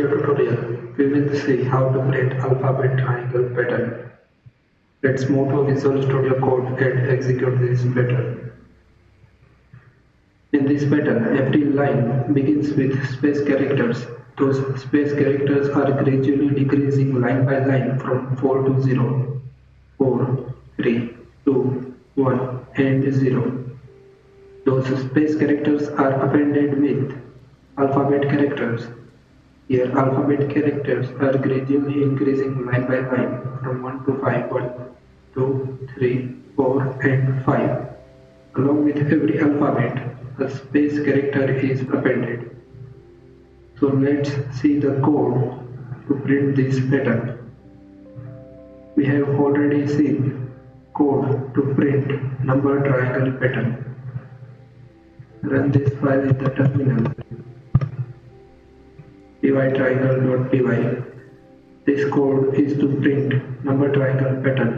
video tutorial, we will see how to create alphabet triangle pattern. Let's move to Visual Studio Code and execute this pattern. In this pattern, every line begins with space characters. Those space characters are gradually decreasing line by line from 4 to 0, 4, 3, 2, 1, and 0. Those space characters are appended with alphabet characters. Here, alphabet characters are gradually increasing line by line from 1 to 5, 1, 2, 3, 4, and 5. Along with every alphabet, a space character is appended. So let's see the code to print this pattern. We have already seen code to print number triangle pattern. Run this file in the terminal. py triangle.py. This code is to print number triangle pattern.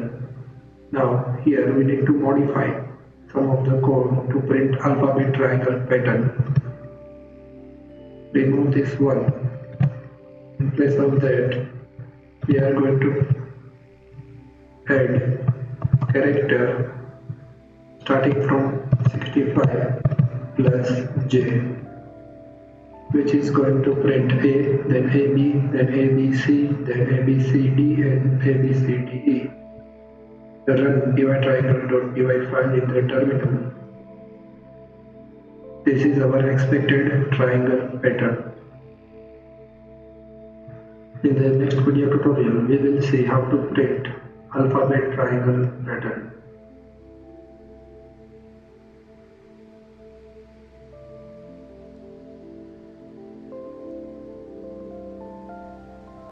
Now here we need to modify some of the code to print alphabet triangle pattern. Remove this one. In place of that, we are going to add character starting from 65 plus J, which is going to print A, then AB, then ABC, then ABCD, and ABCDE. Run py triangle.py file in the terminal. This is our expected triangle pattern. In the next video tutorial, we will see how to print alphabet triangle pattern.